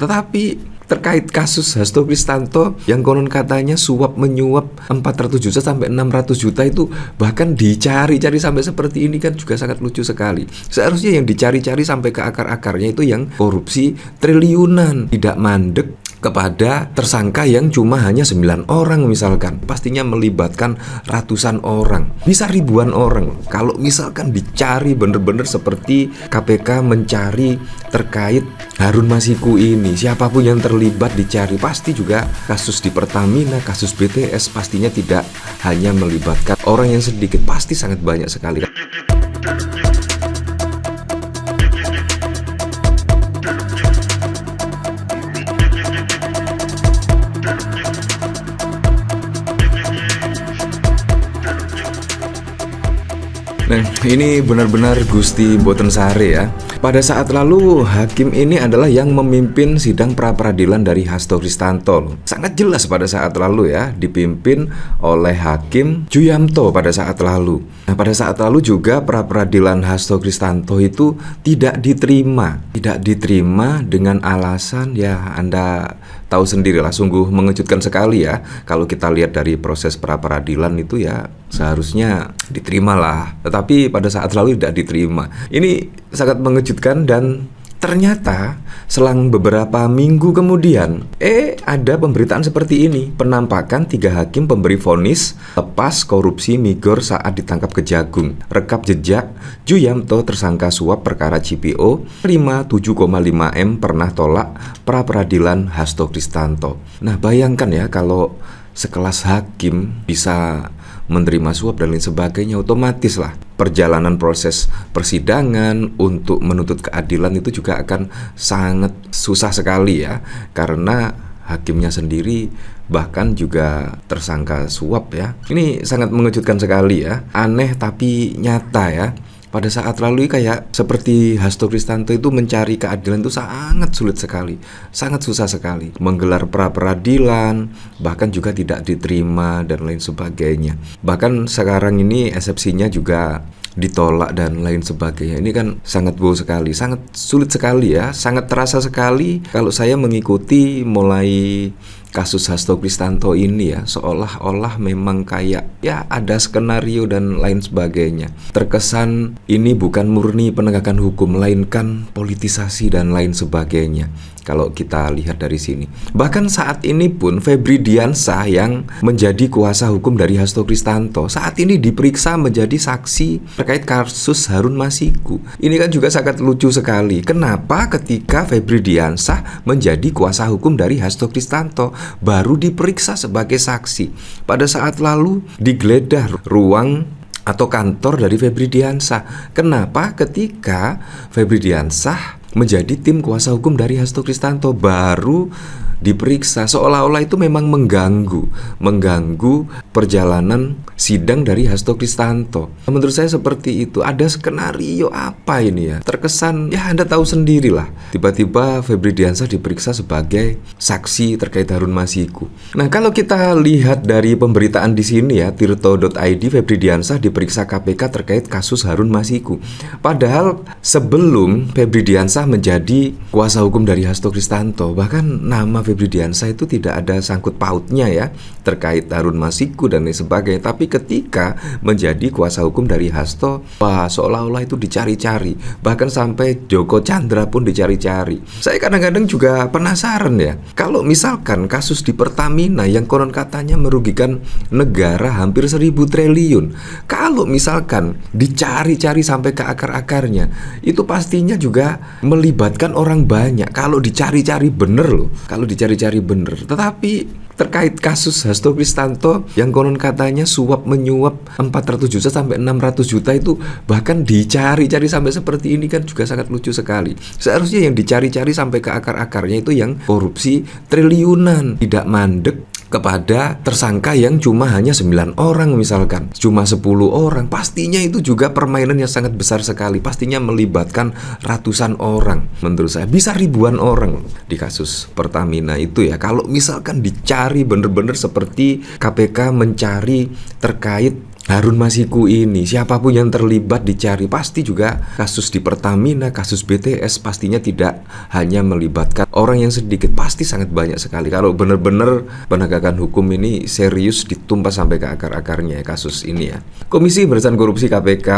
Tetapi terkait kasus Hasto Kristanto yang konon katanya suap menyuap 400 juta sampai 600 juta itu bahkan dicari-cari sampai seperti ini kan juga sangat lucu sekali. Seharusnya yang dicari-cari sampai ke akar-akarnya itu yang korupsi triliunan, tidak mandek kepada tersangka yang cuma hanya 9 orang misalkan. Pastinya melibatkan ratusan orang, bisa ribuan orang. Kalau misalkan dicari bener-bener seperti KPK mencari terkait Harun Masiku ini, siapapun yang terlibat dicari. Pasti juga kasus di Pertamina, kasus BTS pastinya tidak hanya melibatkan orang yang sedikit, pasti sangat banyak sekali. Nah, ini benar-benar Gusti Boten Sare ya. Pada saat lalu, hakim ini adalah yang memimpin sidang pra-peradilan dari Hasto Kristanto. Sangat jelas pada saat lalu ya, dipimpin oleh Hakim Juyamto pada saat lalu. Nah, pada saat lalu juga pra-peradilan Hasto Kristanto itu tidak diterima. Tidak diterima dengan alasan ya Anda tahu sendirilah, sungguh mengejutkan sekali ya. Kalau kita lihat dari proses pra-peradilan itu ya seharusnya diterima lah, tetapi pada saat lalu tidak diterima. Ini sangat mengejutkan dan ternyata selang beberapa minggu kemudian ada pemberitaan seperti ini. Penampakan 3 hakim pemberi vonis lepas korupsi migor saat ditangkap Kejagung. Rekap jejak Juyamto tersangka suap perkara CPO, terima 7,5 M pernah tolak pra-peradilan Hasto Kristanto. Nah, bayangkan ya kalau sekelas hakim bisa menerima suap dan lain sebagainya, otomatis lah perjalanan proses persidangan untuk menuntut keadilan itu juga akan sangat susah sekali ya, karena hakimnya sendiri bahkan juga tersangka suap ya. Ini sangat mengejutkan sekali ya, aneh tapi nyata ya. Pada saat lalu kayak seperti Hasto Kristanto itu mencari keadilan itu sangat sulit sekali, sangat susah sekali. Menggelar pra-peradilan, bahkan juga tidak diterima dan lain sebagainya. Bahkan sekarang ini eksepsinya juga ditolak dan lain sebagainya. Ini kan sangat wow sekali, sangat sulit sekali ya, sangat terasa sekali kalau saya mengikuti mulai kasus Hasto Kristanto ini ya, seolah-olah memang kayak ya ada skenario dan lain sebagainya. Terkesan ini bukan murni penegakan hukum, melainkan politisasi dan lain sebagainya. Kalau kita lihat dari sini, bahkan saat ini pun Febri Diansah yang menjadi kuasa hukum dari Hasto Kristanto saat ini diperiksa menjadi saksi terkait kasus Harun Masiku. Ini kan juga sangat lucu sekali. Kenapa ketika Febri Diansah menjadi kuasa hukum dari Hasto Kristanto baru diperiksa sebagai saksi? Pada saat lalu digeledah ruang atau kantor dari Febri Diansah. Kenapa ketika Febri Diansah menjadi tim kuasa hukum dari Hasto Kristanto baru diperiksa? Seolah-olah itu memang mengganggu perjalanan sidang dari Hasto Kristanto. Menurut saya seperti itu. Ada skenario apa ini ya? Terkesan ya Anda tahu sendirilah. Tiba-tiba Febri Diansah diperiksa sebagai saksi terkait Harun Masiku. Nah, kalau kita lihat dari pemberitaan di sini ya, tirto.id, Febri Diansah diperiksa KPK terkait kasus Harun Masiku. Padahal sebelum Febri Diansah menjadi kuasa hukum dari Hasto Kristanto, bahkan nama Febri Diansah itu tidak ada sangkut pautnya ya terkait Harun Masiku dan lain sebagainya. Tapi ketika menjadi kuasa hukum dari Hasto, wah, seolah-olah itu dicari-cari. Bahkan sampai Joko Chandra pun dicari-cari. Saya kadang-kadang juga penasaran ya, kalau misalkan kasus di Pertamina yang konon katanya merugikan negara hampir 1.000 triliun, kalau misalkan dicari-cari sampai ke akar-akarnya, itu pastinya juga melibatkan orang banyak. Kalau dicari-cari bener loh, kalau dicari-cari bener. Tetapi terkait kasus Hasto Kristanto yang konon katanya suap menyuap 400 juta sampai 600 juta itu bahkan dicari-cari sampai seperti ini kan juga sangat lucu sekali. Seharusnya yang dicari-cari sampai ke akar-akarnya itu yang korupsi triliunan, tidak mandek kepada tersangka yang cuma hanya 9 orang misalkan, cuma 10 orang. Pastinya itu juga permainan yang sangat besar sekali, pastinya melibatkan ratusan orang. Menurut saya bisa ribuan orang di kasus Pertamina itu ya. Kalau misalkan dicari bener-bener seperti KPK mencari terkait Harun Masiku ini, siapapun yang terlibat dicari. Pasti juga kasus di Pertamina, kasus BTS pastinya tidak hanya melibatkan orang yang sedikit, pasti sangat banyak sekali. Kalau benar-benar penegakan hukum ini serius ditumpas sampai ke akar-akarnya kasus ini ya. Komisi Pemberantasan Korupsi KPK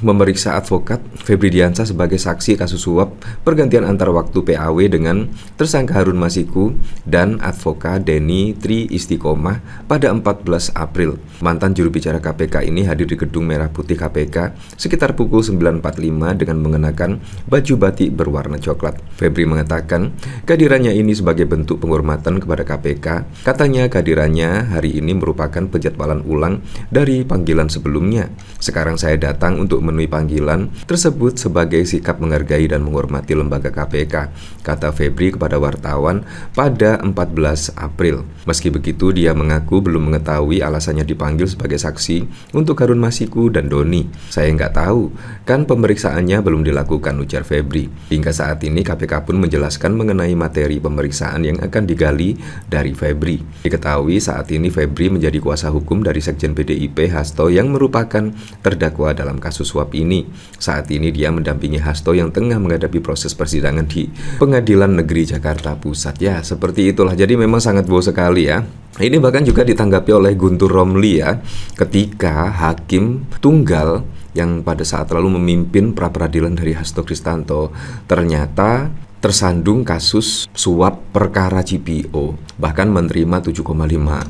memeriksa advokat Febri Diansah sebagai saksi kasus suap pergantian antar waktu PAW dengan tersangka Harun Masiku dan advokat Denny Tri Istiqomah pada 14 April. Mantan juru bicara KPK ini hadir di Gedung Merah Putih KPK sekitar pukul 9.45 dengan mengenakan baju batik berwarna coklat. Febri mengatakan kehadirannya ini sebagai bentuk penghormatan kepada KPK. Katanya kehadirannya hari ini merupakan penjadwalan ulang dari panggilan sebelumnya. Sekarang saya datang untuk memenuhi panggilan tersebut sebagai sikap menghargai dan menghormati lembaga KPK, kata Febri kepada wartawan pada 14 April. Meski begitu, dia mengaku belum mengetahui alasannya dipanggil sebagai saksi untuk Harun Masiku dan Doni. Saya nggak tahu, kan pemeriksaannya belum dilakukan, ujar Febri. Hingga saat ini KPK pun menjelaskan mengenai materi pemeriksaan yang akan digali dari Febri. Diketahui saat ini Febri menjadi kuasa hukum dari Sekjen PDIP Hasto yang merupakan terdakwa dalam kasus suap ini. Saat ini dia mendampingi Hasto yang tengah menghadapi proses persidangan di Pengadilan Negeri Jakarta Pusat. Ya, seperti itulah. Jadi memang sangat wow sekali ya. Ini bahkan juga ditanggapi oleh Guntur Romli ya, ketika hakim tunggal yang pada saat lalu memimpin pra-peradilan dari Hasto Kristanto ternyata tersandung kasus suap perkara CPO, bahkan menerima 7,5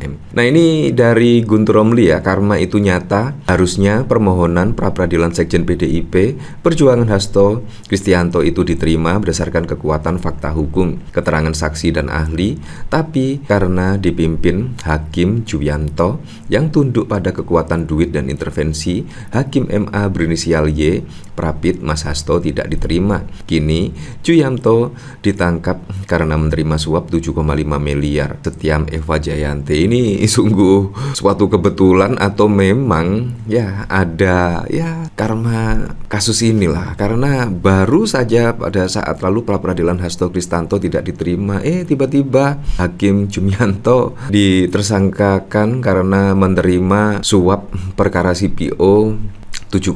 M. Nah ini dari Guntur Romli ya, karena itu nyata, harusnya permohonan pra-peradilan Sekjen PDIP Perjuangan Hasto Kristianto itu diterima berdasarkan kekuatan fakta hukum, keterangan saksi dan ahli, tapi karena dipimpin Hakim Juyanto yang tunduk pada kekuatan duit dan intervensi, Hakim MA berinisial Y, Prapit Mas Hasto tidak diterima. Kini Juyanto ditangkap karena menerima suap 7,5 miliar. Setiam Eva Jayanti ini sungguh suatu kebetulan atau memang ya ada ya karena kasus inilah, karena baru saja pada saat lalu pra-peradilan Hasto Kristanto tidak diterima, tiba-tiba Hakim Jumianto ditersangkakan karena menerima suap perkara CPO 7,5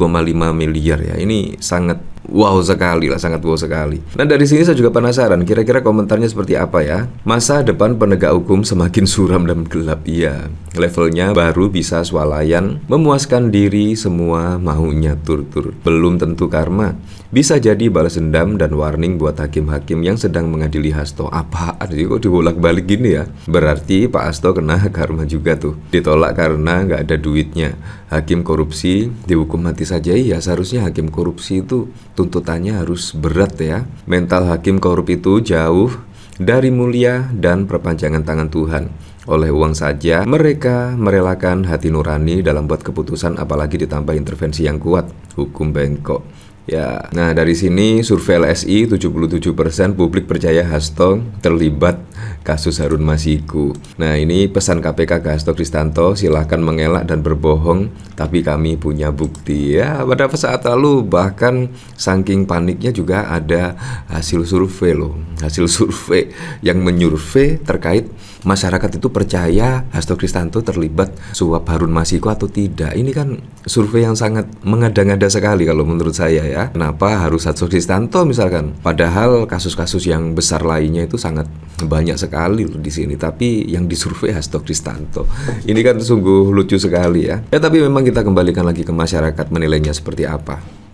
miliar ya. Ini sangat wow sekali lah, sangat wow sekali. Nah dari sini saya juga penasaran, kira-kira komentarnya seperti apa ya? Masa depan penegak hukum semakin suram dan gelap. Iya, levelnya baru bisa swalayan, memuaskan diri, semua maunya tur-tur. Belum tentu karma, bisa jadi balas dendam dan warning buat hakim-hakim yang sedang mengadili Hasto. Apaan sih kok dibolak-balik gini ya? Berarti Pak Hasto kena karma juga tuh, ditolak karena nggak ada duitnya. Hakim korupsi dihukum mati saja. Ya seharusnya hakim korupsi itu tuntutannya harus berat ya. Mental hakim korup itu jauh dari mulia dan perpanjangan tangan Tuhan. Oleh uang saja mereka merelakan hati nurani dalam buat keputusan, apalagi ditambah intervensi yang kuat, hukum bengkok. Ya, nah dari sini survei LSI 77% publik percaya Hasto terlibat kasus Harun Masiku. Nah ini pesan KPK ke Hasto Kristanto, silahkan mengelak dan berbohong, tapi kami punya bukti. Ya pada saat lalu bahkan saking paniknya juga ada hasil survei loh, hasil survei yang menyurvei terkait masyarakat itu percaya Hasto Kristanto terlibat suap Harun Masiku atau tidak. Ini kan survei yang sangat mengada-ngada sekali kalau menurut saya ya. Kenapa harus Hasto Kristanto misalkan? Padahal kasus-kasus yang besar lainnya itu sangat banyak sekali loh di sini, tapi yang disurvei Hasto Kristanto. Ini kan sungguh lucu sekali ya. Ya tapi memang kita kembalikan lagi ke masyarakat menilainya seperti apa.